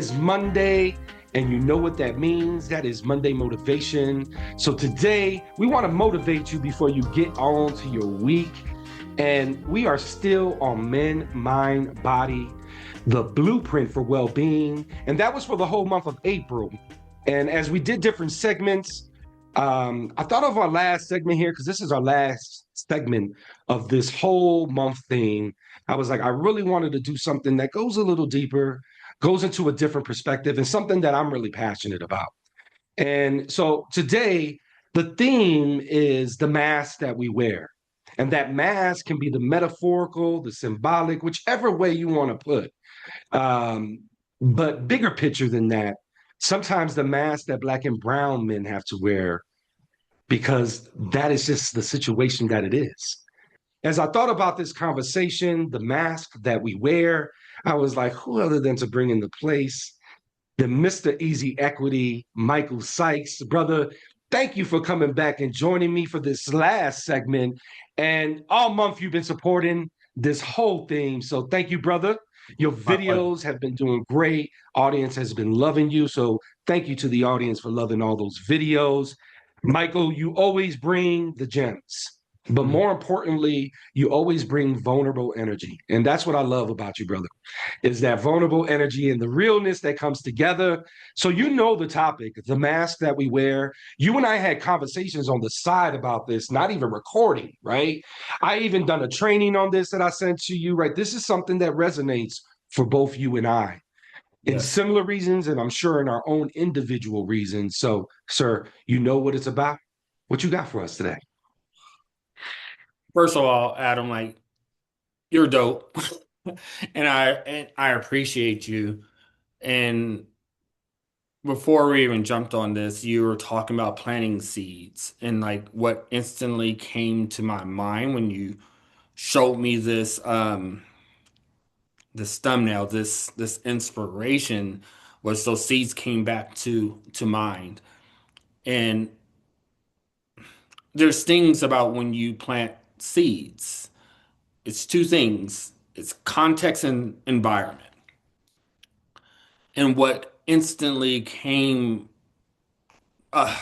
It's Monday, and you know what that means. That is Monday motivation. So today, we want to motivate you before you get on to your week. And we are still on men, mind, body, the blueprint for well being. And that was for the whole month of April. And as we did different segments, I thought of our last segment here because this is our last segment of this whole month theme. I was like, I really wanted to do something that goes a little deeper, goes into a different perspective, and something that I'm really passionate about. And so today, the theme is the mask that we wear. And that mask can be the metaphorical, the symbolic, whichever way you want to put. But bigger picture than that, sometimes the mask that black and brown men have to wear because that is just the situation that it is. As I thought about this conversation, the mask that we wear, I was like, who other than to bring into place the Mr. Easy Equity, Michael Sykes. Brother, thank you for coming back and joining me for this last segment. And all month you've been supporting this whole theme. So thank you, brother. Your My pleasure. videos have been doing great. Audience has been loving you. So thank you to the audience for loving all those videos. Michael, you always bring the gems. But Mhm. more importantly, you always bring vulnerable energy. And that's what I love about you, brother, is that vulnerable energy and the realness that comes together. So you know the topic, the mask that we wear. You and I had conversations on the side about this, not even recording, right? I even done a training on this that I sent to you, right? This is something that resonates for both you and I in Yes. similar reasons, and I'm sure in our own individual reasons. So, sir, you know what it's about? What you got for us today? First of all, Adam, like you're dope, and I appreciate you. And before we even jumped on this, you were talking about planting seeds, and like what instantly came to my mind when you showed me this thumbnail, this inspiration was those seeds came back to mind. And there's things about when you plant seeds. It's two things. It's context and environment. And what instantly came, uh,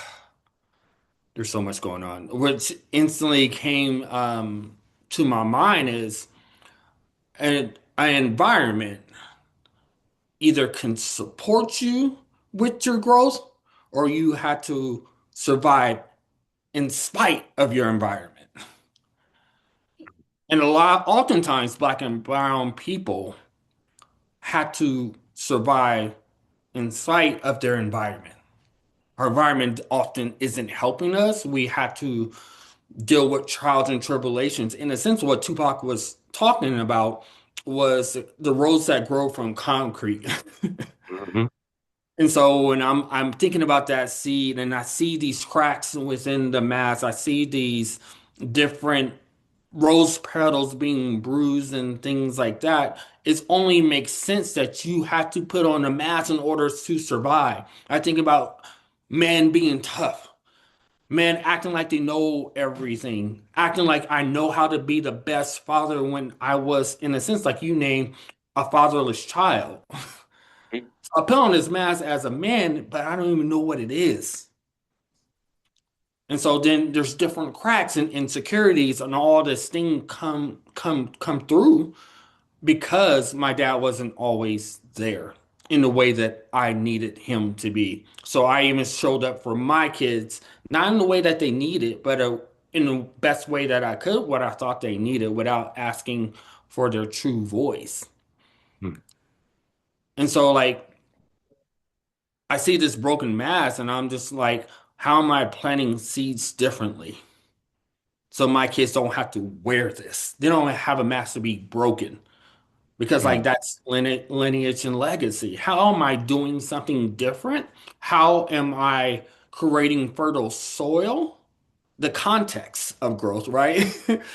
there's so much going on. What instantly came to my mind is an environment either can support you with your growth or you had to survive in spite of your environment. And oftentimes, black and brown people had to survive in spite of their environment. Our environment often isn't helping us. We had to deal with trials and tribulations. In a sense, what Tupac was talking about was the roads that grow from concrete. Mhm. And so when I'm thinking about that seed and I see these cracks within the mass, I see these different rose petals being bruised and things like that, it only makes sense that you have to put on a mask in order to survive. I think about men being tough, men acting like they know everything, acting like I know how to be the best father when I was, in a sense, like you named, a fatherless child. I put on this mask as a man, but I don't even know what it is. And so then there's different cracks and insecurities and all this thing come through because my dad wasn't always there in the way that I needed him to be. So I even showed up for my kids, not in the way that they needed, but in the best way that I could, what I thought they needed without asking for their true voice. And so like I see this broken mass and I'm just like, how am I planting seeds differently? So my kids don't have to wear this. They don't have a mask to be broken because like Mhm. that's lineage and legacy. How am I doing something different? How am I creating fertile soil? The context of growth, right?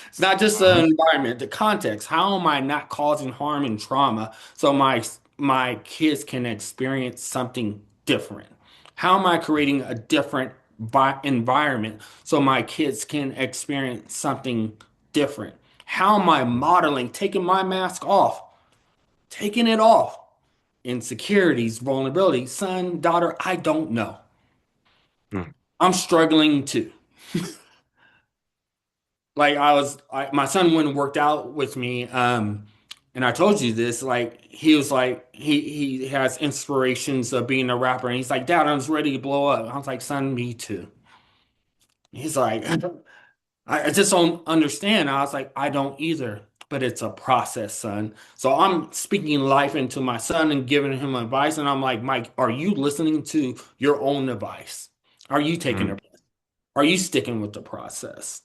It's not just the Mhm. environment, the context. How am I not causing harm and trauma so my kids can experience something different? How am I creating a different environment so my kids can experience something different? How am I modeling taking my mask off, taking it off? insecurities, vulnerability. Son, daughter, I don't know. mm, I'm struggling too. Like my son went and worked out with me, and I told you this. Like he was like he has inspirations of being a rapper, and he's like, Dad, I'm just ready to blow up. I was like, Son, me too. He's like, I just don't understand. I was like, I don't either, but it's a process, son. So I'm speaking life into my son and giving him advice, and I'm like, Mike, are you listening to your own advice? Are you taking mm. it? Are you sticking with the process?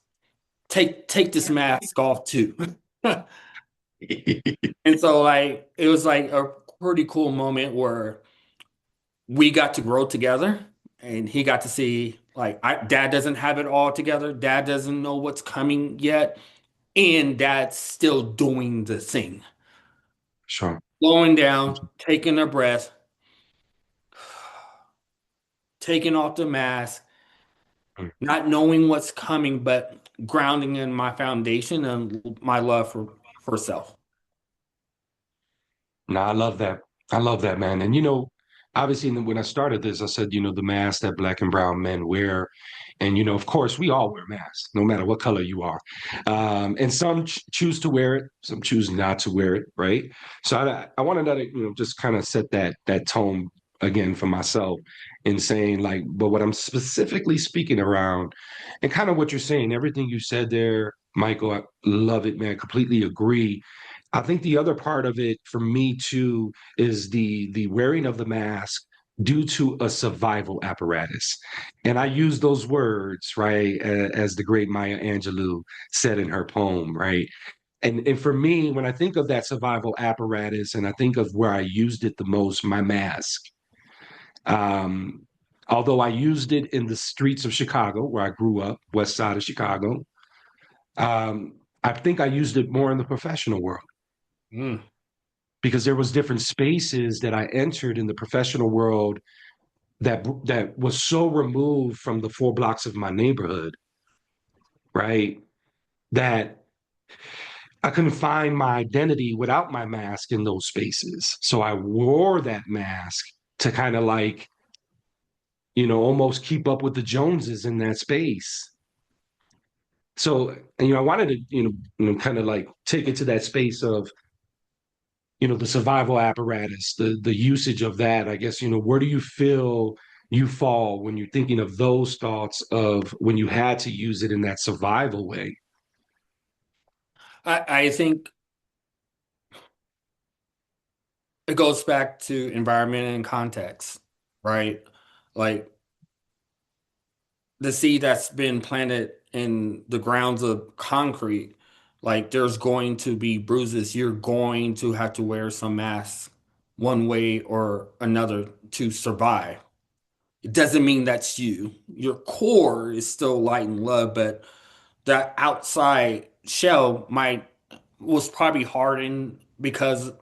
Take this mask off too. And so like it was like a pretty cool moment where we got to grow together and he got to see like dad doesn't have it all together. Dad doesn't know what's coming yet. And dad's still doing the thing. Sure. Slowing down, taking a breath, taking off the mask, Mm. not knowing what's coming, but grounding in my foundation and my love for self. No, I love that. I love that, man. And obviously, when I started this, I said, the mask that black and brown men wear, and of course, we all wear masks, no matter what color you are. And some choose to wear it, some choose not to wear it, right? So I wanted to, just kind of set that tone again for myself in saying like, but what I'm specifically speaking around, and kind of what you're saying, everything you said there, Michael, I love it, man. Completely agree. I think the other part of it for me too is the wearing of the mask due to a survival apparatus. And I use those words, right, as the great Maya Angelou said in her poem, right? And for me, when I think of that survival apparatus and I think of where I used it the most, my mask, um, although I used it in the streets of Chicago, where I grew up, west side of Chicago, I think I used it more in the professional world Mm. because there was different spaces that I entered in the professional world that was so removed from the 4 blocks of my neighborhood, right? That I couldn't find my identity without my mask in those spaces. So I wore that mask to kind of like, almost keep up with the Joneses in that space. So, I wanted to, kind of like take it to that space of the survival apparatus, the usage of that. I guess, where do you feel you fall when you're thinking of those thoughts of when you had to use it in that survival way? I think it goes back to environment and context, right? Like the seed that's been planted in the grounds of concrete, like there's going to be bruises. You're going to have to wear some masks one way or another to survive. It doesn't mean that's you. Your core is still light and love, but that outside shell might was probably hardened because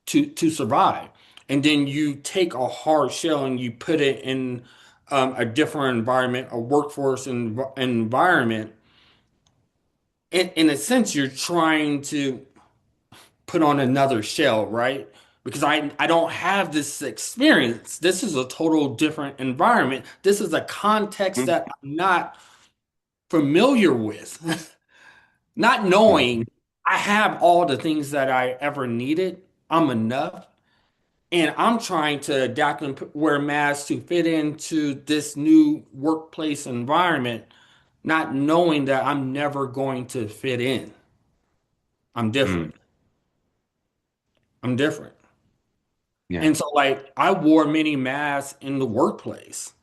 to survive. And then you take a hard shell and you put it in a different environment, a workforce environment. In a sense, you're trying to put on another shell, right? Because I don't have this experience. This is a total different environment. This is a context Mm, that I'm not familiar with. Not mm, knowing I have all the things that I ever needed. I'm enough. And I'm trying to adapt and wear masks to fit into this new workplace environment, not knowing that I'm never going to fit in. I'm mm. different. I'm different. Yeah. And so, like, I wore many masks in the workplace,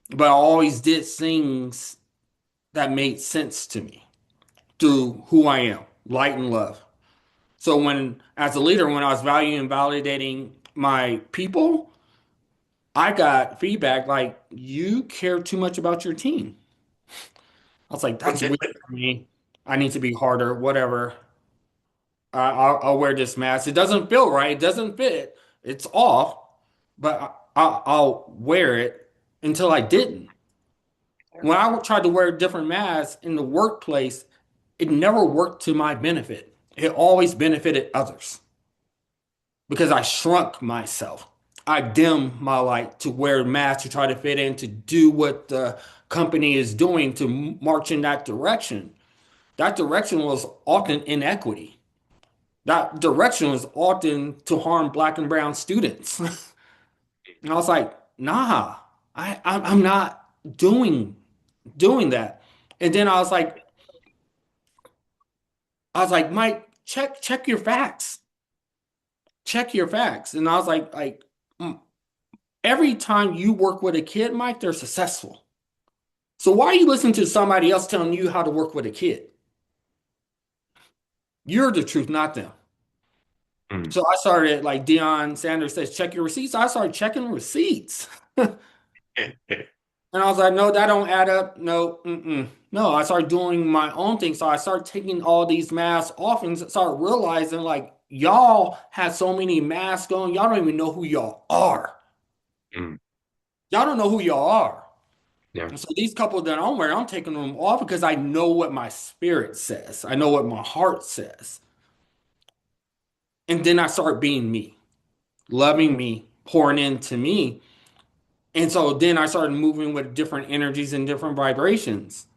but I always did things that made sense to me through who I am, light and love. So, as a leader, when I was valuing and validating my people, I got feedback like, you care too much about your team. I was like, that's weird for me. I need to be harder, whatever. I'll wear this mask. It doesn't feel right. It doesn't fit. It's off, but I'll wear it until I didn't. When I tried to wear different masks in the workplace, it never worked to my benefit. It always benefited others. because I shrunk myself. I dim my light to wear masks to try to fit in, to do what the company is doing, to march in that direction. That direction was often inequity. That direction was often to harm black and brown students. And I was like, nah, I'm not doing that. And then I was like, Mike, check your facts. Check your facts. And I was like, mm, every time you work with a kid, Mike, they're successful. So why are you listening to somebody else telling you how to work with a kid? You're the truth, not them. Mm. So I started, like Deion Sanders says, check your receipts. I started checking receipts. And I was like, no, that don't add up. No, mm-mm. No, I started doing my own thing. So I started taking all these masks off and started realizing like y'all have so many masks on, y'all don't even know who y'all are. Mm. Y'all don't know who y'all are. Yeah, And so these couple that I'm wearing, I'm taking them off because I know what my spirit says. I know what my heart says. And then I start being me, loving me, pouring into me. And so then I started moving with different energies and different vibrations.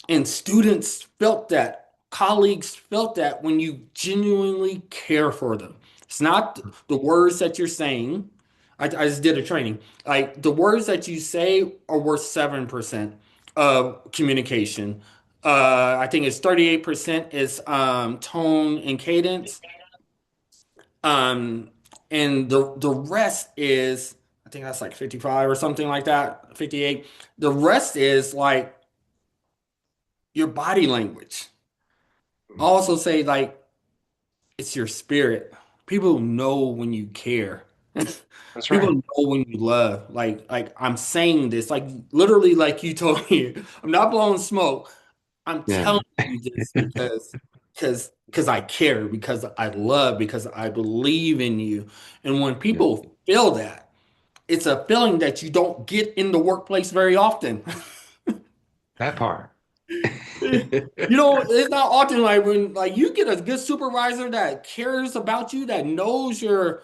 And students felt that, colleagues felt that when you genuinely care for them. It's not the words that you're saying. I just did a training. Like the words that you say are worth 7% of communication. I think it's 38% is tone and cadence. Um, and the rest is, I think that's like 55 or something like that, 58. The rest is like your body language. I mm. also say like it's your spirit. People know when you care. That's People right. know when you love. Like I'm saying this, like literally, like you told me. I'm not blowing smoke. I'm Yeah, telling you this because I care, because I love, because I believe in you. And when yeah, people feel that, it's a feeling that you don't get in the workplace very often. that part. You know, it's not often like when like you get a good supervisor that cares about you, that knows your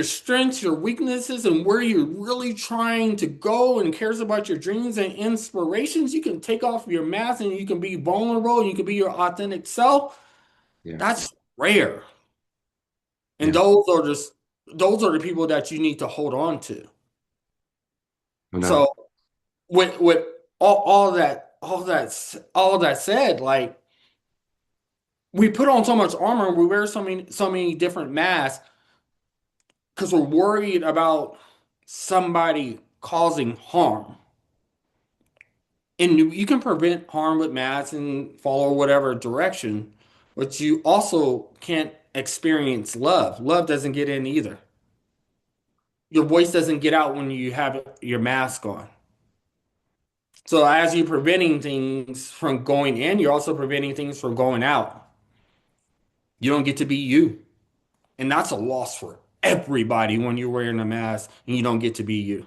strengths, your weaknesses, and where you're really trying to go and cares about your dreams and inspirations, you can take off your mask and you can be vulnerable and you can be your authentic self. Yeah, That's rare. And yeah, those are the people that you need to hold on to. no doubt. So with all that said, like we put on so much armor, we wear so many different masks because we're worried about somebody causing harm. And you can prevent harm with masks and follow whatever direction, but you also can't experience love. Love doesn't get in either. Your voice doesn't get out when you have your mask on. So as you're preventing things from going in, you're also preventing things from going out. You don't get to be you. And that's a loss for everybody when you're wearing a mask and you don't get to be you.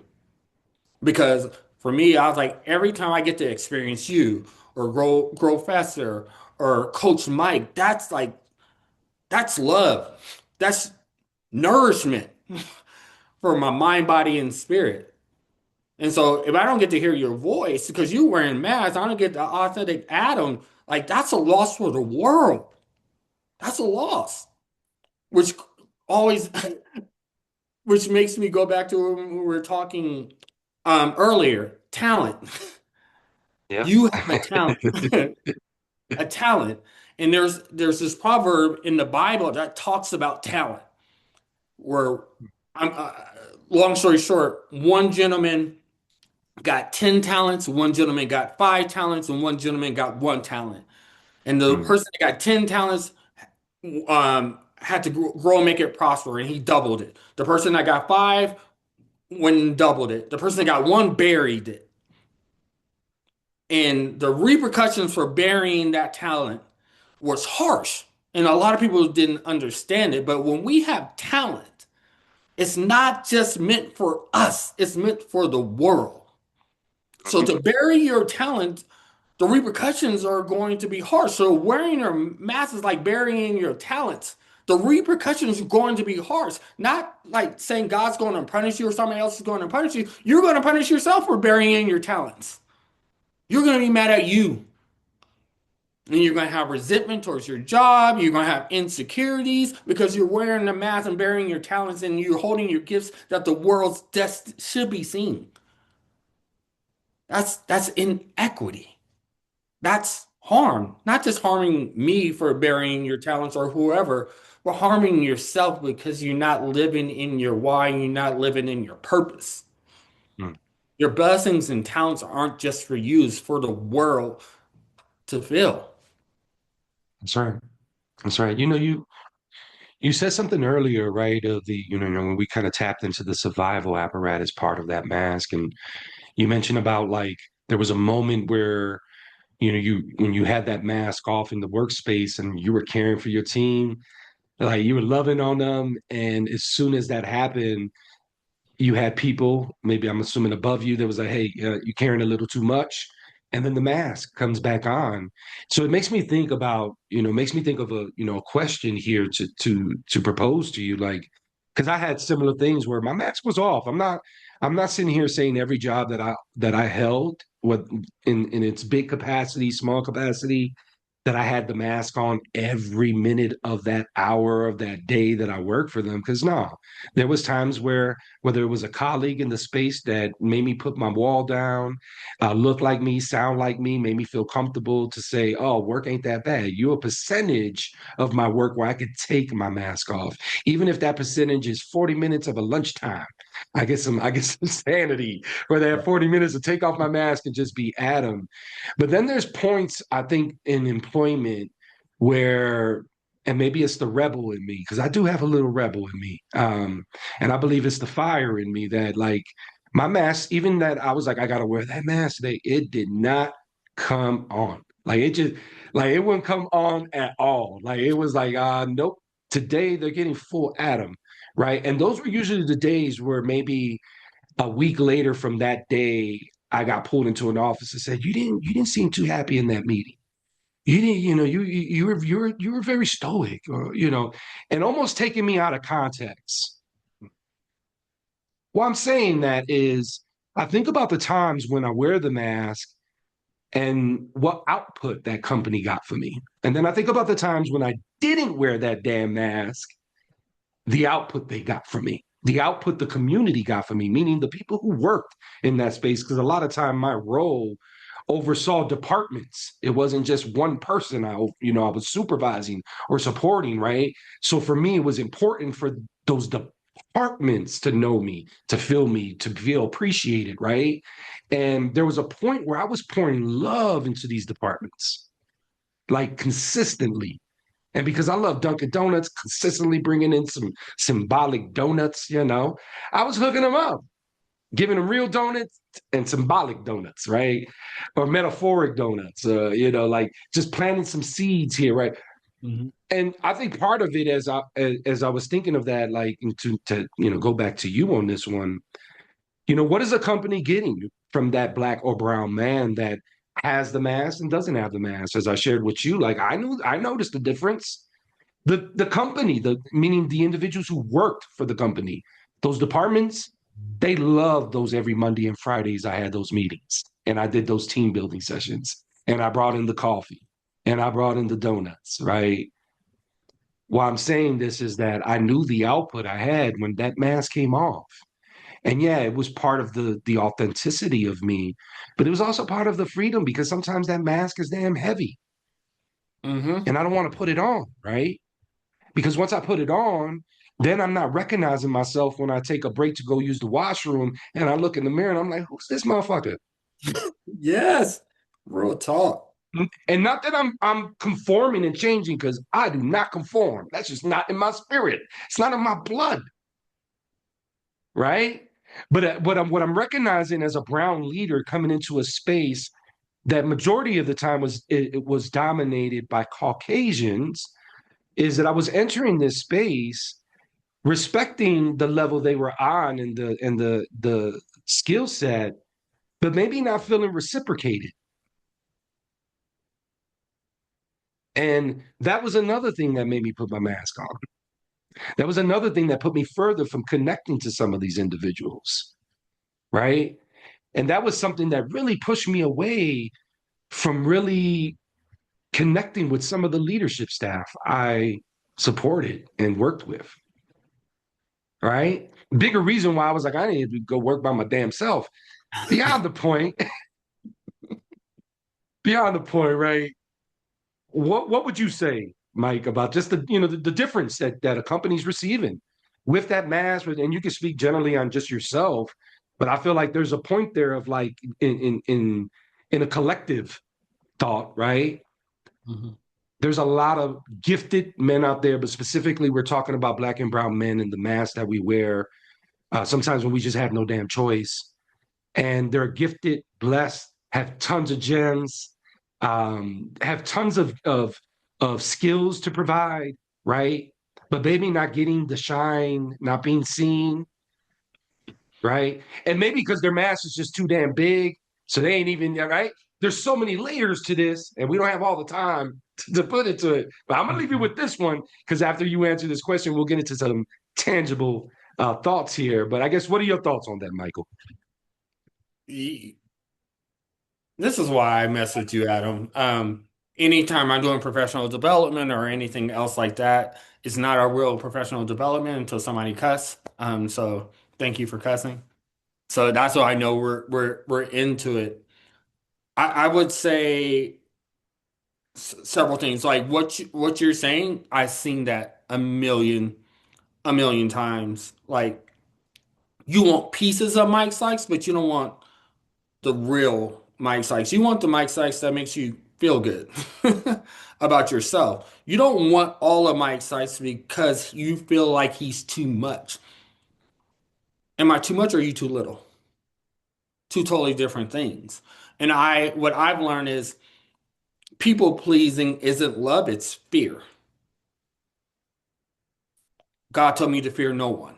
Because for me, I was like, every time I get to experience you or grow faster or Coach Mike, that's love. That's nourishment for my mind, body, and spirit. And so if I don't get to hear your voice because you wearing masks, I don't get the authentic Adam, like that's a loss for the world. That's a loss. Which always which makes me go back to when we were talking earlier, talent. Yep. You have a talent, a talent. And there's this proverb in the Bible that talks about talent, where I'm long story short, one gentleman got 10 talents, one gentleman got 5 talents, and one gentleman got 1 talent. And the Mm. person that got 10 talents had to grow and make it prosper, and he doubled it. The person that got 5 went and doubled it. The person that got 1 buried it. And the repercussions for burying that talent was harsh. And a lot of people didn't understand it. But when we have talent, it's not just meant for us, it's meant for the world. So Mhm. to bury your talent, the repercussions are going to be harsh. So wearing your mask is like burying your talents. The repercussions are going to be harsh. Not like saying God's going to punish you or somebody else is going to punish you. You're going to punish yourself for burying your talents. You're going to be mad at you. And you're going to have resentment towards your job. You're going to have insecurities because you're wearing the mask and burying your talents and you're holding your gifts that the world's should be seen. That's inequity. That's harm. Not just harming me for burying your talents or whoever, but harming yourself because you're not living in your why, you're not living in your purpose. Mm. Your blessings and talents aren't just for you, it's for the world to fill. That's right. That's right. You said something earlier, right? Of the, when we kind of tapped into the survival apparatus part of that mask, and you mentioned about like there was a moment where, you when you had that mask off in the workspace and you were caring for your team, like you were loving on them, and as soon as that happened, you had people, maybe I'm assuming above you, that was like, hey, you're carrying a little too much. And then the mask comes back on. So it makes me think about, makes me think of a, a question here to propose to you. Like, because I had similar things where my mask was off. I'm not sitting here saying every job that I held, what in its big capacity, small capacity, that I had the mask on every minute of that hour of that day that I worked for them. Because no, there was times where whether it was a colleague in the space that made me put my wall down, look like me, sound like me, made me feel comfortable to say, oh, work ain't that bad. You're a percentage of my work where I could take my mask off. Even if that percentage is 40 minutes of a lunchtime, I get some sanity where they have 40 minutes to take off my mask and just be Adam. But then there's points, I think, in employment where, and maybe it's the rebel in me, because I do have a little rebel in me. And I believe it's the fire in me that, like, my mask, even that I was like, I got to wear that mask today, it did not come on. Like, it wouldn't come on at all. Like, it was like, nope, today they're getting full Adam. Right. And those were usually the days where maybe a week later from that day, I got pulled into an office and said, "You didn't seem too happy in that meeting. You didn't, you were very stoic, or and almost taking me out of context." Why I'm saying that is, I think about the times when I wear the mask and what output that company got for me, and then I think about the times when I didn't wear that damn mask, the output they got from me, the output the community got from me, meaning the people who worked in that space. Because a lot of time my role oversaw departments. It wasn't just one person I was supervising or supporting, right? So for me, it was important for those departments to know me, to feel appreciated, right? And there was a point where I was pouring love into these departments, like consistently, and because I love Dunkin' Donuts, consistently bringing in some symbolic donuts, I was hooking them up, giving them real donuts and symbolic donuts, right? Or metaphoric donuts, like just planting some seeds here, right? Mhm. And I think part of it, as I was thinking of that, like to go back to you on this one, what is a company getting from that black or brown man that has the mask and doesn't have the mask? As I shared with you, like I noticed the difference. The company, the meaning the individuals who worked for the company, those departments, they loved those every Monday and Fridays. I had those meetings and I did those team building sessions and I brought in the coffee and I brought in the donuts, right? Why I'm saying this is that I knew the output I had when that mask came off. And yeah, it was part of the authenticity of me, but it was also part of the freedom because sometimes that mask is damn heavy Mm-hmm. and I don't want to put it on, right? Because once I put it on, then I'm not recognizing myself when I take a break to go use the washroom and I look in the mirror and I'm like, who's this motherfucker? Yes. Real talk. And not that I'm conforming and changing, because I do not conform. That's just not in my spirit. It's not in my blood, right? But what I'm recognizing as a brown leader coming into a space that majority of the time it was dominated by Caucasians is that I was entering this space respecting the level they were on and the skill set, but maybe not feeling reciprocated. And that was another thing that made me put my mask on. That was another thing that put me further from connecting to some of these individuals, right? And that was something that really pushed me away from really connecting with some of the leadership staff I supported and worked with, right? Bigger reason why I was like, I need to go work by my damn self. Beyond the point, beyond the point, right? What would you say, Mike, about just the difference that a company's receiving with that mask? And you can speak generally on just yourself, but I feel like there's a point there of like in a collective thought, right? Mhm. There's a lot of gifted men out there, but specifically we're talking about black and brown men and the mask that we wear. Sometimes when we just have no damn choice, and they're gifted, blessed, have tons of gems, have tons of skills to provide, right? But maybe not getting the shine, not being seen, right? And maybe because their mask is just too damn big, so they ain't even right. There's so many layers to this, and we don't have all the time to put into it. But I'm gonna leave you Mhm. with this one because after you answer this question, we'll get into some tangible thoughts here. But I guess what are your thoughts on that, Michael? Ye- This is why I mess with you, Adam. Anytime I'm doing professional development or anything else like that, it's not a real professional development until somebody cuss. So thank you for cussing. So that's why I know we're into it. I would say several things. Like what you're saying, I've seen that a million times. Like you want pieces of Mike Sykes, but you don't want the real Mike Sykes. You want the Mike Sykes that makes you feel good about yourself. You don't want all of Mike Sykes because you feel like he's too much. Am I too much or are you too little? Two totally different things. And what I've learned is people pleasing isn't love, it's fear. God told me to fear no one.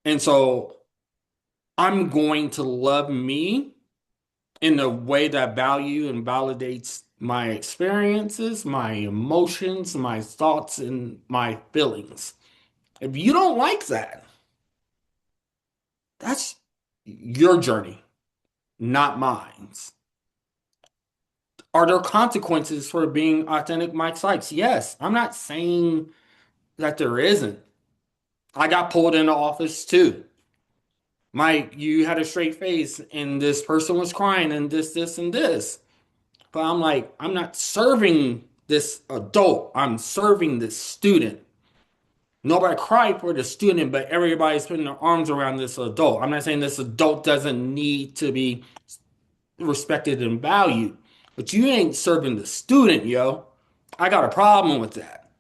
And so I'm going to love me in a way that value and validates my experiences, my emotions, my thoughts, and my feelings. If you don't like that, that's your journey, not mine. Are there consequences for being authentic Mike Sykes? Yes. I'm not saying that there isn't. I got pulled into office too. Mike, you had a straight face and this person was crying and this, and this. But I'm like, I'm not serving this adult. I'm serving this student. Nobody cried for the student, but everybody's putting their arms around this adult. I'm not saying this adult doesn't need to be respected and valued, but you ain't serving the student, yo. I got a problem with that.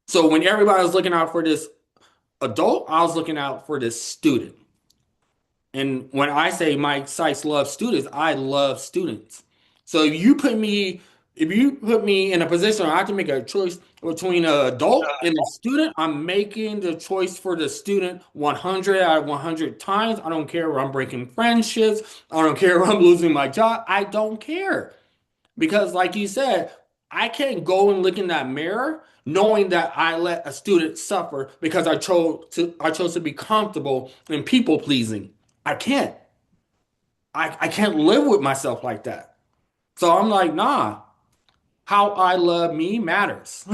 So when everybody was looking out for this adult, I was looking out for this student. And when I say Mike Sykes loves students, I love students. So if you put me in a position where I have to make a choice between an adult and a student, I'm making the choice for the student 100 out of 100 times. I don't care if I'm breaking friendships. I don't care if I'm losing my job. I don't care. Because like you said, I can't go and look in that mirror knowing that I let a student suffer because I chose to be comfortable and people pleasing. I can't. I can't live with myself like that. So I'm like, nah, how I love me matters.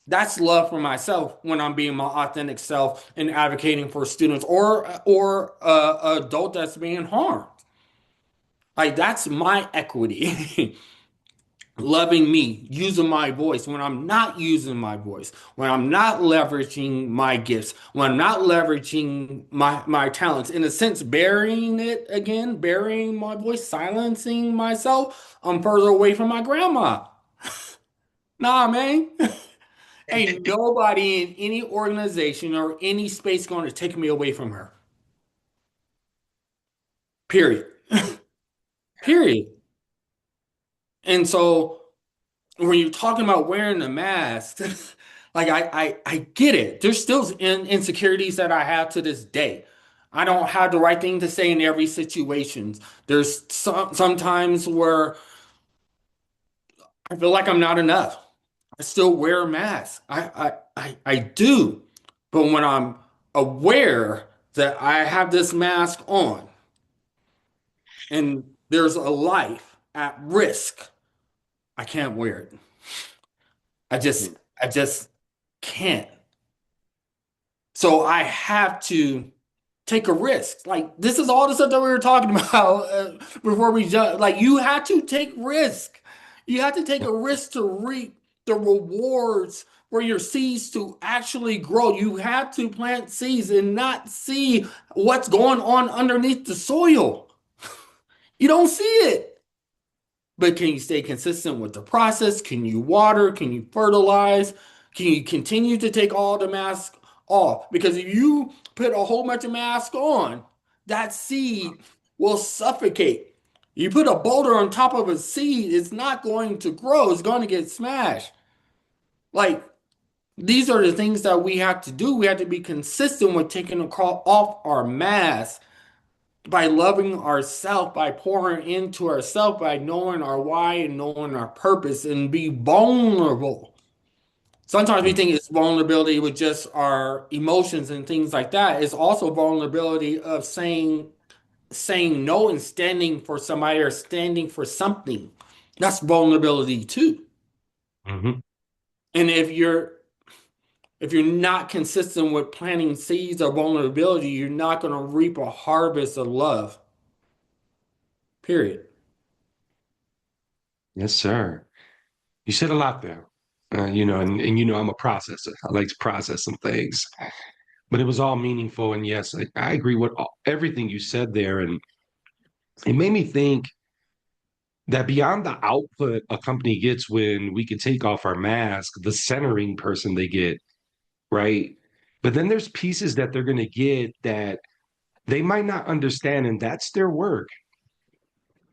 That's love for myself when I'm being my authentic self and advocating for students or adult that's being harmed. Like that's my equity. Loving me, using my voice when I'm not using my voice, when I'm not leveraging my gifts, when I'm not leveraging my talents, in a sense, burying it again, burying my voice, silencing myself, I'm further away from my grandma. Nah, man. Ain't nobody in any organization or any space going to take me away from her. Period. Period. And so when you're talking about wearing the mask, like I get it. There's still insecurities that I have to this day. I don't have the right thing to say in every situation. There's sometimes where I feel like I'm not enough. I still wear a mask. I do. But when I'm aware that I have this mask on and there's a life at risk, I can't wear it. I just can't. So I have to take a risk. Like this is all the stuff that we were talking about before we jump. Like you have to take risk. You have to take a risk to reap the rewards for your seeds to actually grow. You have to plant seeds and not see what's going on underneath the soil. You don't see it. But can you stay consistent with the process? Can you water? Can you fertilize? Can you continue to take all the mask off? Because if you put a whole bunch of mask on, that seed will suffocate. You put a boulder on top of a seed, it's not going to grow, it's going to get smashed. Like, these are the things that we have to do. We have to be consistent with taking off our mask by loving ourselves, by pouring into ourselves, by knowing our why and knowing our purpose and be vulnerable. Sometimes we Mm. think it's vulnerability with just our emotions and things like that. It's also vulnerability of saying no and standing for somebody or standing for something. That's vulnerability too. Mhm. And if you're not consistent with planting seeds of vulnerability, you're not going to reap a harvest of love. Period. Yes, sir. You said a lot there. And I'm a processor. I like to process some things, but it was all meaningful. And yes, I agree with everything you said there. And it made me think that beyond the output a company gets when we can take off our mask, the centering person they get, right? But then there's pieces that they're going to get that they might not understand, and that's their work.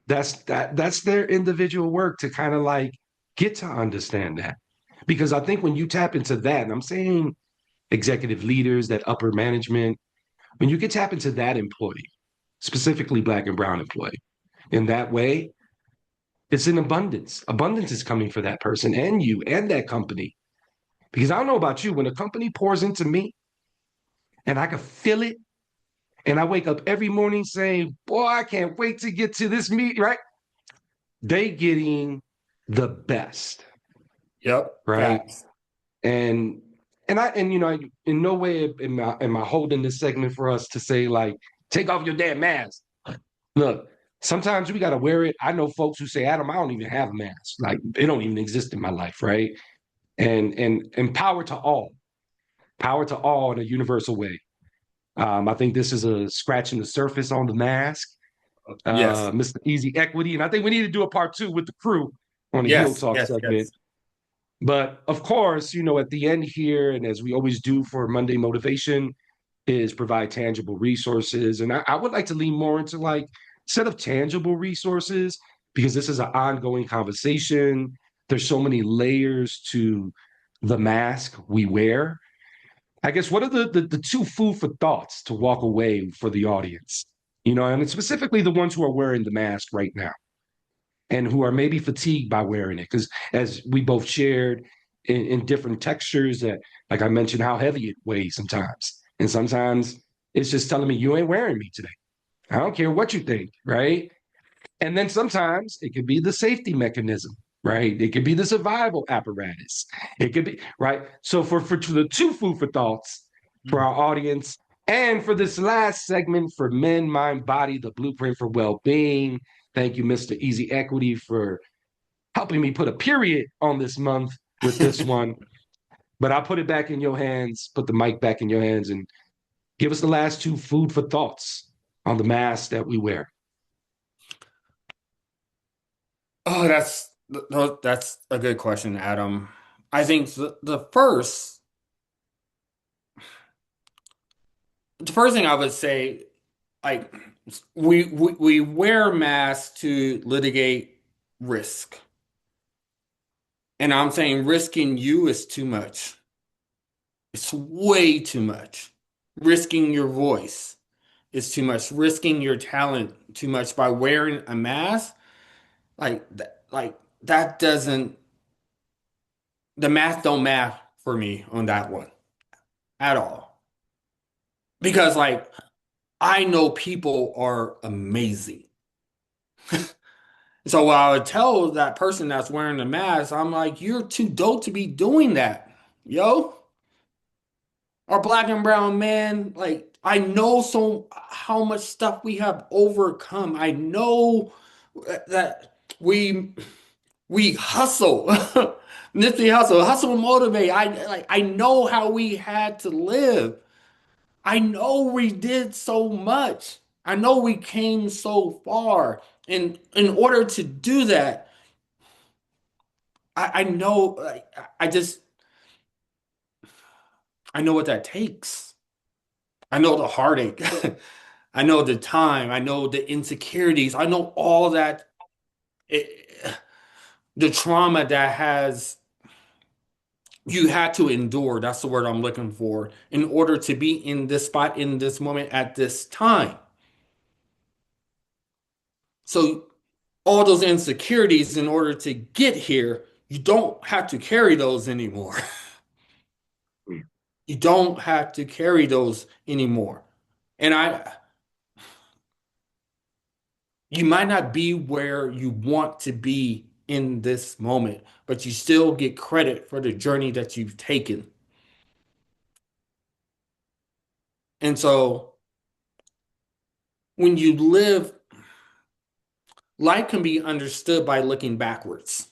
That's their individual work to kind of like get to understand that. Because I think when you tap into that, and I'm saying executive leaders, that upper management, when you can tap into that employee, specifically black and brown employee, in that way, it's in abundance. Abundance is coming for that person and you and that company. Because I don't know about you, when a company pours into me and I can feel it, and I wake up every morning saying, boy, I can't wait to get to this meet, right? They getting the best, Yep. right? Facts. And in no way am I holding this segment for us to say like, take off your damn mask. Look, sometimes we gotta wear it. I know folks who say, Adam, I don't even have a mask. Like it don't even exist in my life, right? And power to all in a universal way. I think this is a scratching the surface on the mask, Yes. Mr. Easy Equity, and I think we need to do a part two with the crew on the Heel Yes. Talk Yes. segment. Yes. But of course, at the end here, and as we always do for Monday Motivation, is provide tangible resources. And I would like to lean more into like set of tangible resources because this is an ongoing conversation. There's so many layers to the mask we wear. I guess what are the two food for thoughts to walk away for the audience? And specifically the ones who are wearing the mask right now and who are maybe fatigued by wearing it. Because as we both shared in different textures, that like I mentioned, how heavy it weighs sometimes. And sometimes it's just telling me you ain't wearing me today. I don't care what you think, right? And then sometimes it could be the safety mechanism, right? It could be the survival apparatus. It could be right. So for the two food for thoughts for our audience, and for this last segment for men, mind, body, the blueprint for well-being. Thank you, Mr. Easy Equity, for helping me put a period on this month with this one. But I'll put it back in your hands, put the mic back in your hands, and give us the last two food for thoughts on the mask that we wear. Oh, that's a good question, Adam. I think the first thing I would say, like we wear masks to litigate risk. And I'm saying risking you is too much. It's way too much. Risking your voice is too much. Risking your talent too much by wearing a mask, like that doesn't the math don't math for me on that one at all. Because like I know people are amazing. So what I would tell that person that's wearing the mask, I'm like, you're too dope to be doing that, yo. Our black and brown man, like I know so how much stuff we have overcome. I know that we hustle. Nipsey hustle and motivate. I know how we had to live. I know we did so much. I know we came so far. And in order to do that, I know like I just I know what that takes. I know the heartache. I know the time. I know the insecurities. I know all that it, the trauma that has you had to endure. That's the word I'm looking for in order to be in this spot in this moment at this time. So all those insecurities in order to get here, you don't have to carry those anymore. You don't have to carry those anymore. And you might not be where you want to be in this moment, but you still get credit for the journey that you've taken. And so when you live, life can be understood by looking backwards,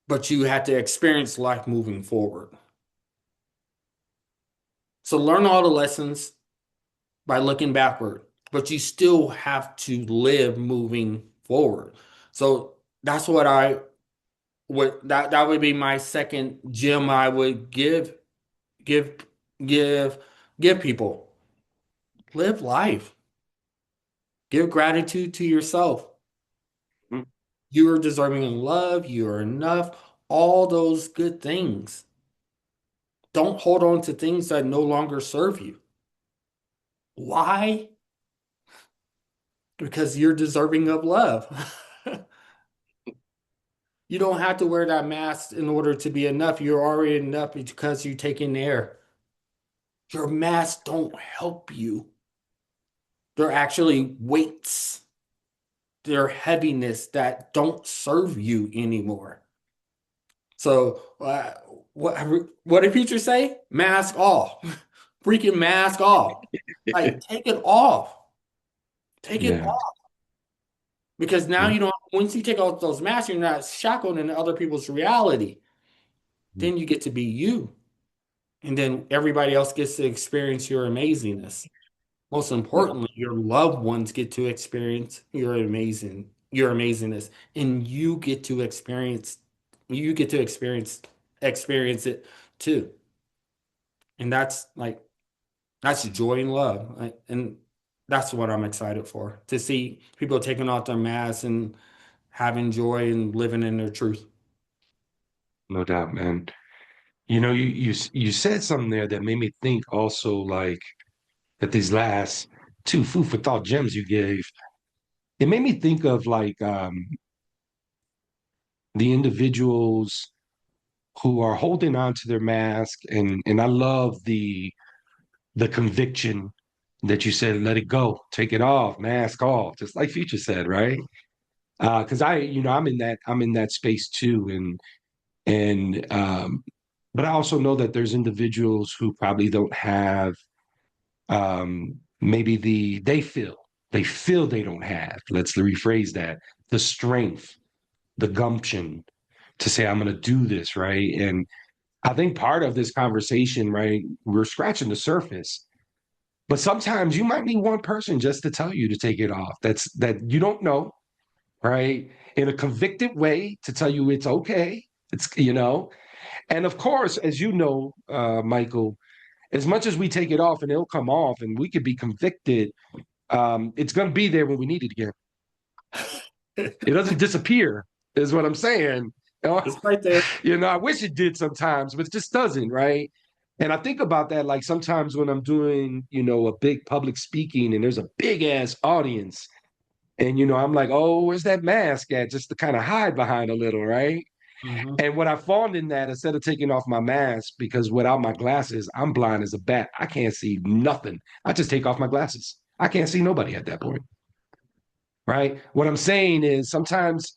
but you have to experience life moving forward. So learn all the lessons by looking backward, but you still have to live moving forward. So that's what I would that would be my second gem I would give give give people. Live life. Give gratitude to yourself. Mhm. You are deserving of love, you are enough, all those good things. Don't hold on to things that no longer serve you. Why? Because you're deserving of love. You don't have to wear that mask in order to be enough. You're already enough because you take in air. Your masks don't help you. They're actually weights. They're heaviness that don't serve you anymore. So, what what did Future say? Mask off. Freaking mask off. Like, take it off. Take it Yeah. off. Because now Mhm. you don't, once you take off those masks, you're not shackled in other people's reality. Then you get to be you. And then everybody else gets to experience your amazingness. Most importantly, your loved ones get to experience your amazingness, and you get to experience it too. And that's like that's joy and love, and that's what I'm excited for to see people taking off their masks and having joy and living in their truth. No doubt, man. You said something there that made me think also like that these last two food for thought gems you gave, it made me think of like the individuals who are holding on to their mask and I love the conviction that you said, let it go, take it off, mask off, just like Future said, right? Because I'm in that space too, and but I also know that there's individuals who probably don't have maybe they feel they don't have. Let's rephrase that: the strength, the gumption to say I'm going to do this, right? And I think part of this conversation, right, we're scratching the surface. But sometimes you might need one person just to tell you to take it off. That you don't know, right? In a convicted way to tell you it's okay. And of course, as you know, Michael, as much as we take it off and it'll come off and we could be convicted, it's going to be there when we need it again. It doesn't disappear, is what I'm saying. It's right there. I wish it did sometimes, but it just doesn't, right? And I think about that like sometimes when I'm doing, a big public speaking and there's a big ass audience And, I'm like, oh, where's that mask at? Just to kind of hide behind a little, right? Hmm. And what I found in that, instead of taking off my mask, because without my glasses, I'm blind as a bat. I can't see nothing. I just take off my glasses. I can't see nobody at that point, right? What I'm saying is sometimes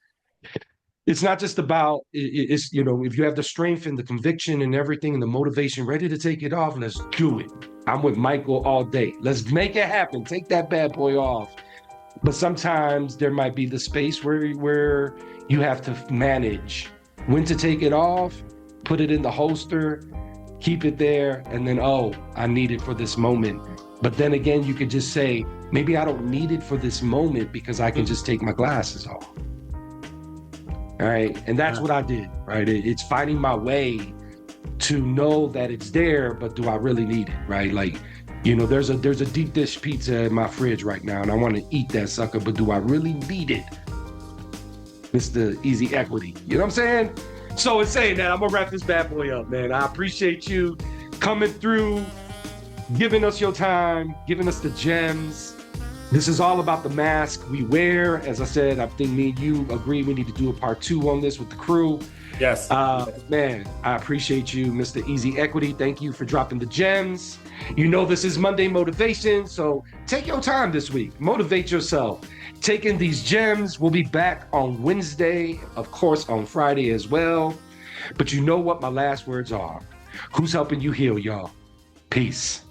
it's not just about it's if you have the strength and the conviction and everything and the motivation ready to take it off, let's do it. I'm with Michael all day. Let's make it happen. Take that bad boy off. But sometimes there might be the space where you have to manage when to take it off, put it in the holster, keep it there, and then, oh, I need it for this moment. But then again, you could just say, maybe I don't need it for this moment because I can just take my glasses off. All right. And that's what I did, right? It's finding my way to know that it's there, but do I really need it, right? Like, there's a deep dish pizza in my fridge right now, and I want to eat that sucker, but do I really need it? It's the easy equity. You know what I'm saying? So in saying that, I'm gonna wrap this bad boy up, man. I appreciate you coming through, giving us your time, giving us the gems. This is all about the mask we wear. As I said, I think me and you agree we need to do a part 2 on this with the crew. Yes. Man, I appreciate you, Mr. Easy Equity. Thank you for dropping the gems. This is Monday Motivation, so take your time this week. Motivate yourself. Taking these gems. We'll be back on Wednesday, of course, on Friday as well. But you know what my last words are. Who's helping you heal, y'all? Peace.